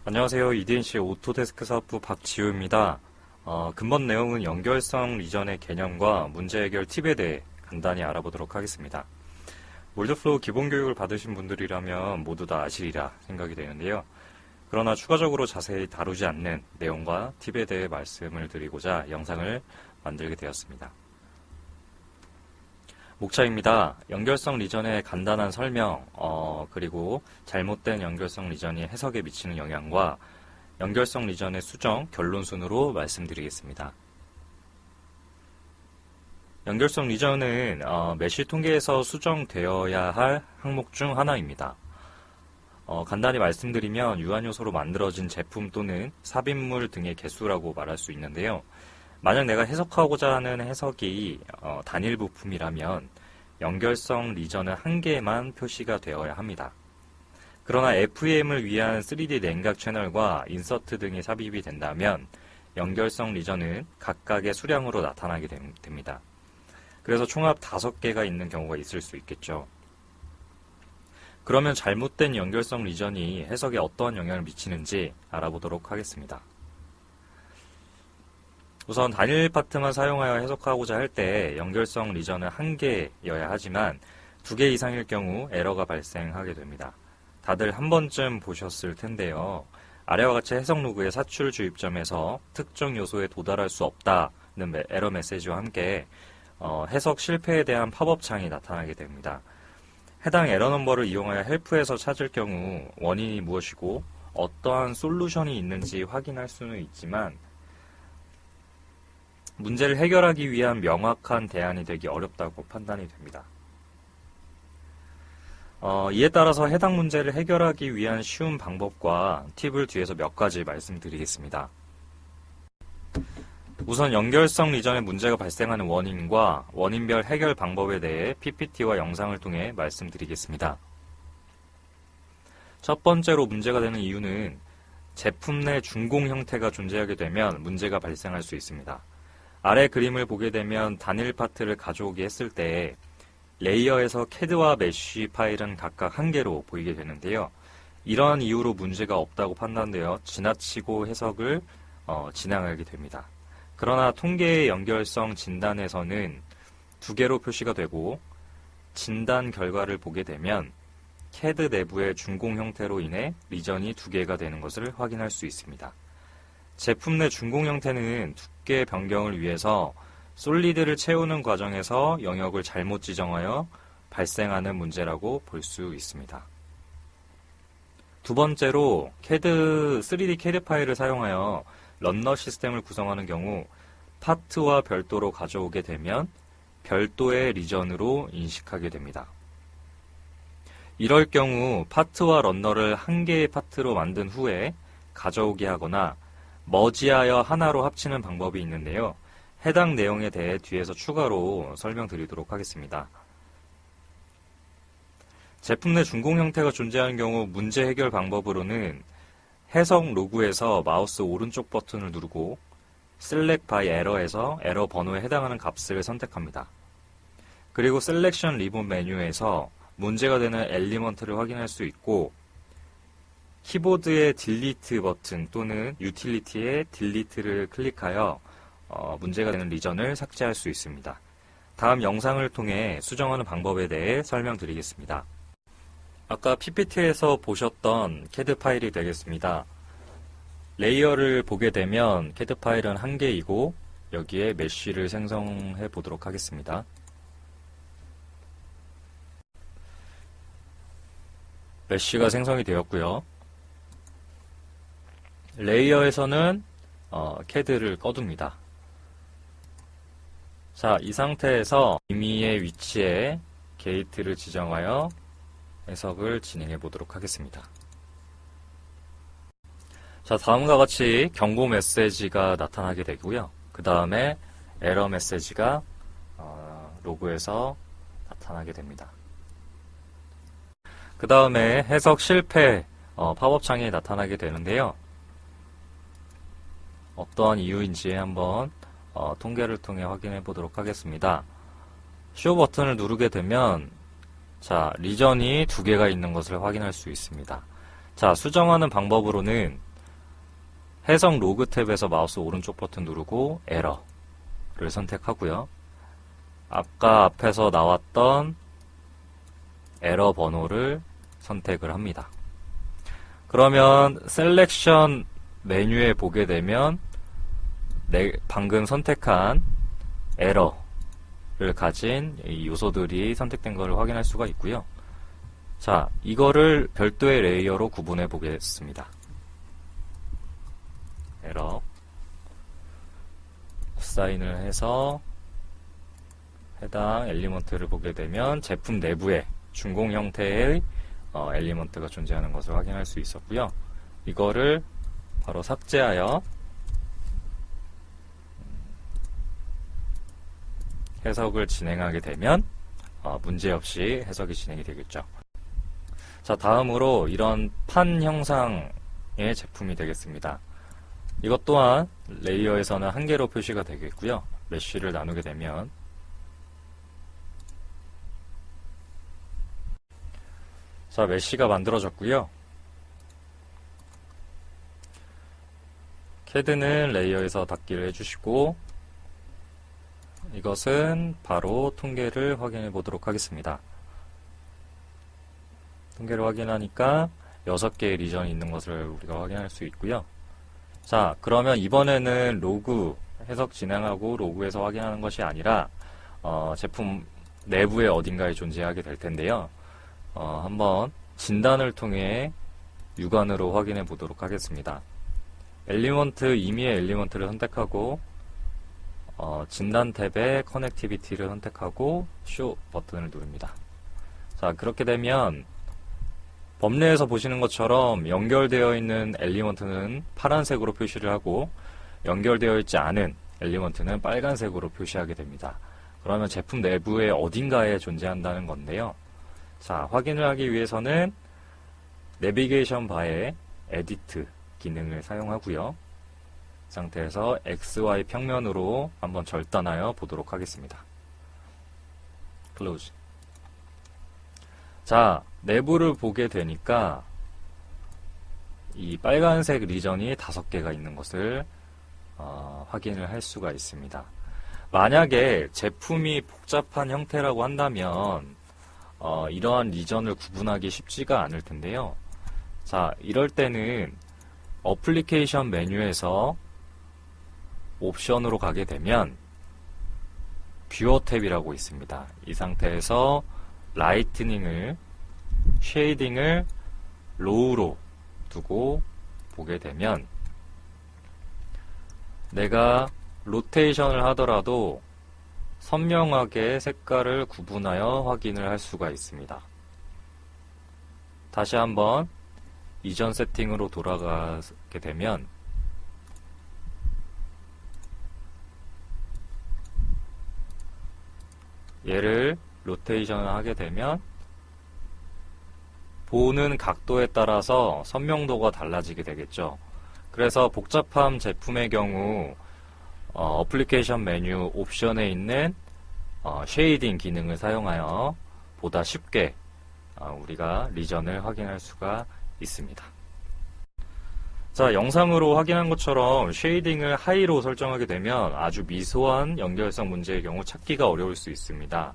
안녕하세요. EDNC 오토데스크 사업부 박지우입니다. 근본 내용은 연결성 리전의 개념과 문제 해결 팁에 대해 간단히 알아보도록 하겠습니다. 몰드플로우 기본 교육을 받으신 분들이라면 모두 다 아시리라 생각이 되는데요. 그러나 추가적으로 자세히 다루지 않는 내용과 팁에 대해 말씀을 드리고자 영상을 만들게 되었습니다. 목차입니다. 연결성 리전의 간단한 설명, 그리고 잘못된 연결성 리전이 해석에 미치는 영향과 연결성 리전의 수정, 결론 순으로 말씀드리겠습니다. 연결성 리전은 메쉬 통계에서 수정되어야 할 항목 중 하나입니다. 간단히 말씀드리면 유한 요소로 만들어진 제품 또는 삽입물 등의 개수라고 말할 수 있는데요. 만약 내가 해석하고자 하는 해석이 단일 부품이라면 연결성 리전은 한 개만 표시가 되어야 합니다. 그러나 FEM을 위한 3D 냉각 채널과 인서트 등이 삽입이 된다면 연결성 리전은 각각의 수량으로 나타나게 됩니다. 그래서 총합 5개가 있는 경우가 있을 수 있겠죠. 그러면 잘못된 연결성 리전이 해석에 어떠한 영향을 미치는지 알아보도록 하겠습니다. 우선 단일 파트만 사용하여 해석하고자 할 때 연결성 리전은 한 개여야 하지만 2개 이상일 경우 에러가 발생하게 됩니다. 다들 한 번쯤 보셨을 텐데요. 아래와 같이 해석 로그의 사출 주입점에서 특정 요소에 도달할 수 없다는 에러 메시지와 함께 해석 실패에 대한 팝업 창이 나타나게 됩니다. 해당 에러 넘버를 이용하여 헬프에서 찾을 경우 원인이 무엇이고 어떠한 솔루션이 있는지 확인할 수는 있지만 문제를 해결하기 위한 명확한 대안이 되기 어렵다고 판단이 됩니다. 이에 따라서 해당 문제를 해결하기 위한 쉬운 방법과 팁을 뒤에서 몇 가지 말씀드리겠습니다. 우선 연결성 리전의 문제가 발생하는 원인과 원인별 해결 방법에 대해 PPT와 영상을 통해 말씀드리겠습니다. 첫 번째로 문제가 되는 이유는 제품 내 준공 형태가 존재하게 되면 문제가 발생할 수 있습니다. 아래 그림을 보게 되면 단일 파트를 가져오게 했을 때 레이어에서 CAD와 메쉬 파일은 각각 한 개로 보이게 되는데요. 이러한 이유로 문제가 없다고 판단되어 지나치고 해석을 진행하게 됩니다. 그러나 통계의 연결성 진단에서는 2개로 표시가 되고 진단 결과를 보게 되면 CAD 내부의 준공 형태로 인해 리전이 2개가 되는 것을 확인할 수 있습니다. 제품 내 준공 형태는 두께 변경을 위해서 솔리드를 채우는 과정에서 영역을 잘못 지정하여 발생하는 문제라고 볼 수 있습니다. 두 번째로 3D CAD 파일을 사용하여 런너 시스템을 구성하는 경우 파트와 별도로 가져오게 되면 별도의 리전으로 인식하게 됩니다. 이럴 경우 파트와 런너를 한 개의 파트로 만든 후에 가져오게 하거나 머지하여 하나로 합치는 방법이 있는데요. 해당 내용에 대해 뒤에서 추가로 설명드리도록 하겠습니다. 제품 내 준공 형태가 존재하는 경우 문제 해결 방법으로는 해석 로그에서 마우스 오른쪽 버튼을 누르고 Select by Error에서 에러 번호에 해당하는 값을 선택합니다. 그리고 Selection Ribbon 메뉴에서 문제가 되는 엘리먼트를 확인할 수 있고 키보드의 딜리트 버튼 또는 유틸리티의 딜리트를 클릭하여 문제가 되는 리전을 삭제할 수 있습니다. 다음 영상을 통해 수정하는 방법에 대해 설명드리겠습니다. 아까 PPT에서 보셨던 CAD 파일이 되겠습니다. 레이어를 보게 되면 CAD 파일은 한 개이고 여기에 메쉬를 생성해 보도록 하겠습니다. 메쉬가 생성이 되었고요. 레이어에서는 CAD를 꺼둡니다. 자, 이 상태에서 임의의 위치에 게이트를 지정하여 해석을 진행해 보도록 하겠습니다. 자, 다음과 같이 경고 메시지가 나타나게 되고요. 그 다음에 에러 메시지가 로그에서 나타나게 됩니다. 그 다음에 해석 실패 팝업 창이 나타나게 되는데요. 어떠한 이유인지 한번 통계를 통해 확인해 보도록 하겠습니다. 쇼 버튼을 누르게 되면 자, 리전이 2개가 있는 것을 확인할 수 있습니다. 자, 수정하는 방법으로는 해석 로그 탭에서 마우스 오른쪽 버튼 누르고 에러를 선택하고요. 아까 앞에서 나왔던 에러 번호를 선택을 합니다. 그러면 셀렉션 메뉴에 보게 되면 방금 선택한 에러를 가진 이 요소들이 선택된 것을 확인할 수가 있고요. 자, 이거를 별도의 레이어로 구분해 보겠습니다. 에러 사인을 해서 해당 엘리먼트를 보게 되면 제품 내부에 준공 형태의 엘리먼트가 존재하는 것을 확인할 수 있었고요. 이거를 바로 삭제하여 해석을 진행하게 되면 문제없이 해석이 진행이 되겠죠. 자, 다음으로 이런 판 형상의 제품이 되겠습니다. 이것 또한 레이어에서는 한 개로 표시가 되겠고요. 메쉬를 나누게 되면 자, 메쉬가 만들어졌고요. 캐드는 레이어에서 닫기를 해주시고 이것은 바로 통계를 확인해 보도록 하겠습니다. 통계를 확인하니까 6개의 리전이 있는 것을 우리가 확인할 수 있고요. 자, 그러면 이번에는 로그 해석 진행하고 로그에서 확인하는 것이 아니라 제품 내부에 어딘가에 존재하게 될 텐데요. 한번 진단을 통해 육안으로 확인해 보도록 하겠습니다. 엘리먼트, 임의의 엘리먼트를 선택하고 진단 탭에 커넥티비티를 선택하고 쇼 버튼을 누릅니다. 자, 그렇게 되면 범례에서 보시는 것처럼 연결되어 있는 엘리먼트는 파란색으로 표시를 하고 연결되어 있지 않은 엘리먼트는 빨간색으로 표시하게 됩니다. 그러면 제품 내부에 어딘가에 존재한다는 건데요. 자, 확인을 하기 위해서는 내비게이션 바에 에디트 기능을 사용하고요. 이 상태에서 XY 평면으로 한번 절단하여 보도록 하겠습니다. 클로즈. 자, 내부를 보게 되니까 이 빨간색 리전이 5개가 있는 것을 확인을 할 수가 있습니다. 만약에 제품이 복잡한 형태라고 한다면 이러한 리전을 구분하기 쉽지가 않을 텐데요. 자, 이럴 때는 어플리케이션 메뉴에서 옵션으로 가게 되면 뷰어 탭이라고 있습니다. 이 상태에서 라이트닝을, 쉐이딩을 로우로 두고 보게 되면 내가 로테이션을 하더라도 선명하게 색깔을 구분하여 확인을 할 수가 있습니다. 다시 한번 이전 세팅으로 돌아가게 되면 얘를 로테이션을 하게 되면 보는 각도에 따라서 선명도가 달라지게 되겠죠. 그래서 복잡한 제품의 경우 어플리케이션 메뉴 옵션에 있는 쉐이딩 기능을 사용하여 보다 쉽게 우리가 리전을 확인할 수가 있습니다. 자, 영상으로 확인한 것처럼 쉐이딩을 하이로 설정하게 되면 아주 미소한 연결성 문제의 경우 찾기가 어려울 수 있습니다.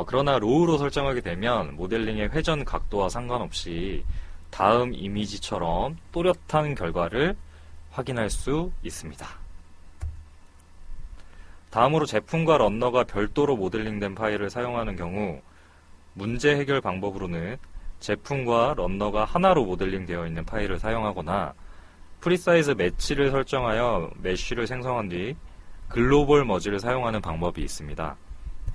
그러나 로우로 설정하게 되면 모델링의 회전 각도와 상관없이 다음 이미지처럼 또렷한 결과를 확인할 수 있습니다. 다음으로 제품과 런너가 별도로 모델링된 파일을 사용하는 경우 문제 해결 방법으로는 제품과 런너가 하나로 모델링 되어 있는 파일을 사용하거나 프리사이즈 매치를 설정하여 메쉬를 생성한 뒤 글로벌 머지를 사용하는 방법이 있습니다.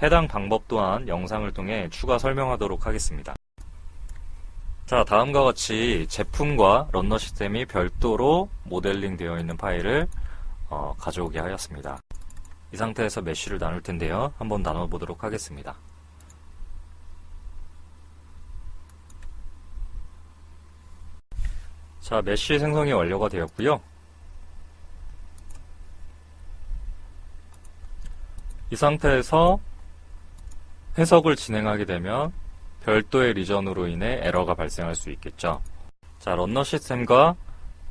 해당 방법 또한 영상을 통해 추가 설명하도록 하겠습니다. 자, 다음과 같이 제품과 런너 시스템이 별도로 모델링 되어 있는 파일을 가져오게 하였습니다. 이 상태에서 메쉬를 나눌 텐데요. 한번 나눠보도록 하겠습니다. 자, 메쉬 생성이 완료가 되었고요. 이 상태에서 해석을 진행하게 되면 별도의 리전으로 인해 에러가 발생할 수 있겠죠. 자, 런너 시스템과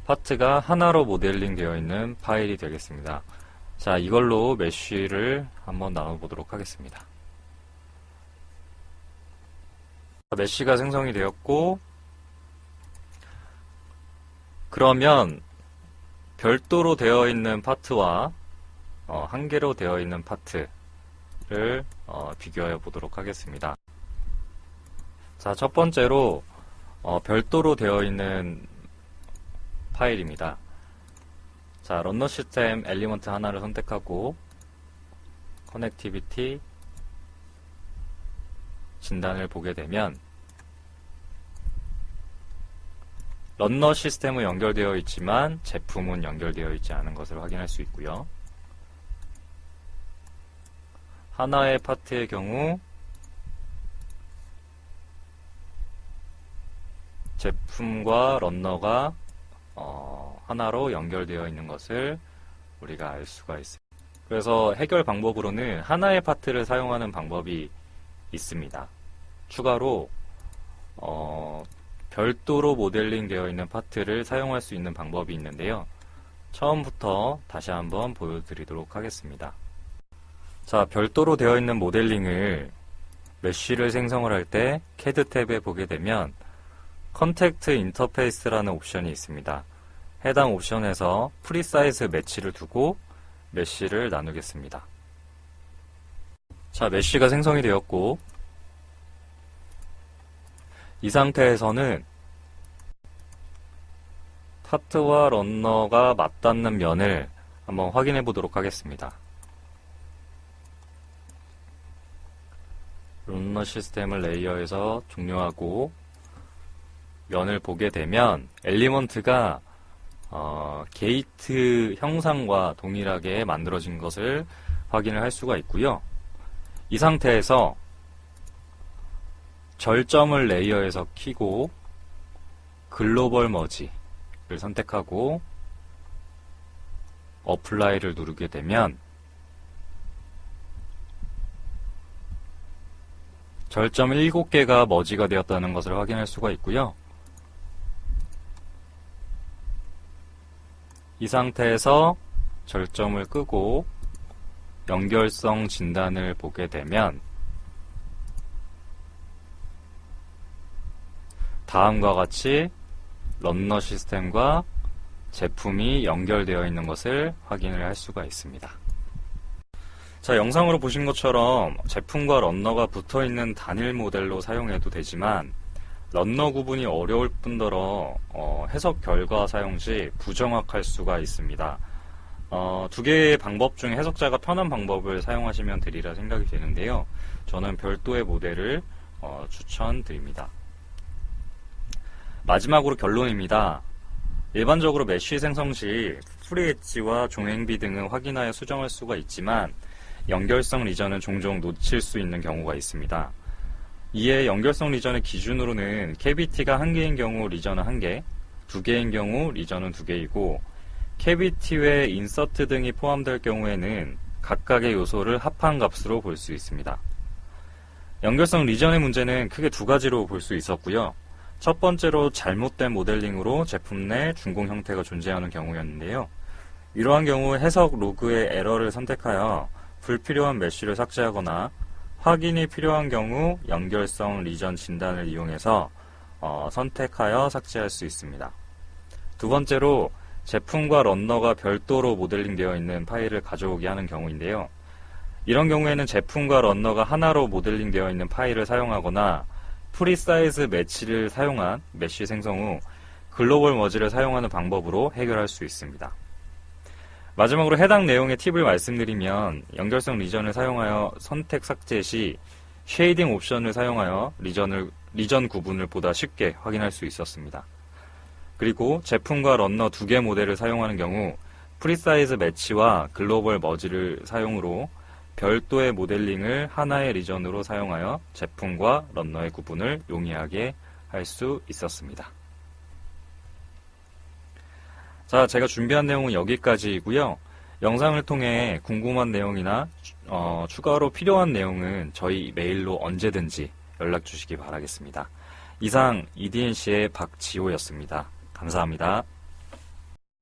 파트가 하나로 모델링 되어 있는 파일이 되겠습니다. 자, 이걸로 메쉬를 한번 나눠보도록 하겠습니다. 메쉬가 생성이 되었고, 그러면 별도로 되어 있는 파트와 한 개로 되어 있는 파트를 비교해 보도록 하겠습니다. 자, 첫 번째로 별도로 되어 있는 파일입니다. 자, 런너 시스템 엘리먼트 하나를 선택하고 커넥티비티 진단을 보게 되면 런너 시스템은 연결되어 있지만 제품은 연결되어 있지 않은 것을 확인할 수 있고요. 하나의 파트의 경우 제품과 런너가 하나로 연결되어 있는 것을 우리가 알 수가 있습니다. 그래서 해결 방법으로는 하나의 파트를 사용하는 방법이 있습니다. 추가로 별도로 모델링 되어 있는 파트를 사용할 수 있는 방법이 있는데요. 처음부터 다시 한번 보여드리도록 하겠습니다. 자, 별도로 되어 있는 모델링을 메쉬를 생성을 할 때 CAD 탭에 보게 되면 컨택트 인터페이스라는 옵션이 있습니다. 해당 옵션에서 프리사이즈 매치를 두고 메쉬를 나누겠습니다. 자, 메쉬가 생성이 되었고, 이 상태에서는 파트와 런너가 맞닿는 면을 한번 확인해 보도록 하겠습니다. 런너 시스템을 레이어에서 종료하고 면을 보게 되면 엘리먼트가 게이트 형상과 동일하게 만들어진 것을 확인을 할 수가 있고요. 이 상태에서 절점을 레이어에서 켜고 글로벌 머지를 선택하고 어플라이를 누르게 되면 절점 7개가 머지가 되었다는 것을 확인할 수가 있고요. 이 상태에서 절점을 끄고 연결성 진단을 보게 되면 다음과 같이 런너 시스템과 제품이 연결되어 있는 것을 확인을 할 수가 있습니다. 자, 영상으로 보신 것처럼 제품과 런너가 붙어있는 단일 모델로 사용해도 되지만 런너 구분이 어려울 뿐더러 해석 결과 사용 시 부정확할 수가 있습니다. 두 개의 방법 중에 해석자가 편한 방법을 사용하시면 되리라 생각이 되는데요. 저는 별도의 모델을 추천드립니다. 마지막으로 결론입니다. 일반적으로 메쉬 생성 시 프리 엣지와 종횡비 등을 확인하여 수정할 수가 있지만 연결성 리전은 종종 놓칠 수 있는 경우가 있습니다. 이에 연결성 리전의 기준으로는 캐비티가 1개인 경우 리전은 1개, 2개인 경우 리전은 2개이고 캐비티 외 인서트 등이 포함될 경우에는 각각의 요소를 합한 값으로 볼 수 있습니다. 연결성 리전의 문제는 크게 두 가지로 볼 수 있었고요. 첫 번째로 잘못된 모델링으로 제품 내 준공 형태가 존재하는 경우였는데요. 이러한 경우 해석 로그의 에러를 선택하여 불필요한 메쉬를 삭제하거나 확인이 필요한 경우 연결성 리전 진단을 이용해서 선택하여 삭제할 수 있습니다. 두 번째로 제품과 런너가 별도로 모델링 되어 있는 파일을 가져오게 하는 경우인데요. 이런 경우에는 제품과 런너가 하나로 모델링 되어 있는 파일을 사용하거나 프리사이즈 매치를 사용한 메쉬 생성 후 글로벌 머지를 사용하는 방법으로 해결할 수 있습니다. 마지막으로 해당 내용의 팁을 말씀드리면 연결성 리전을 사용하여 선택 삭제 시 쉐이딩 옵션을 사용하여 리전 구분을 보다 쉽게 확인할 수 있었습니다. 그리고 제품과 런너 2개 모델을 사용하는 경우 프리사이즈 매치와 글로벌 머지를 사용으로 별도의 모델링을 하나의 리전으로 사용하여 제품과 런너의 구분을 용이하게 할 수 있었습니다. 자, 제가 준비한 내용은 여기까지이고요. 영상을 통해 궁금한 내용이나 추가로 필요한 내용은 저희 메일로 언제든지 연락 주시기 바라겠습니다. 이상 EDNC의 박지호였습니다. 감사합니다.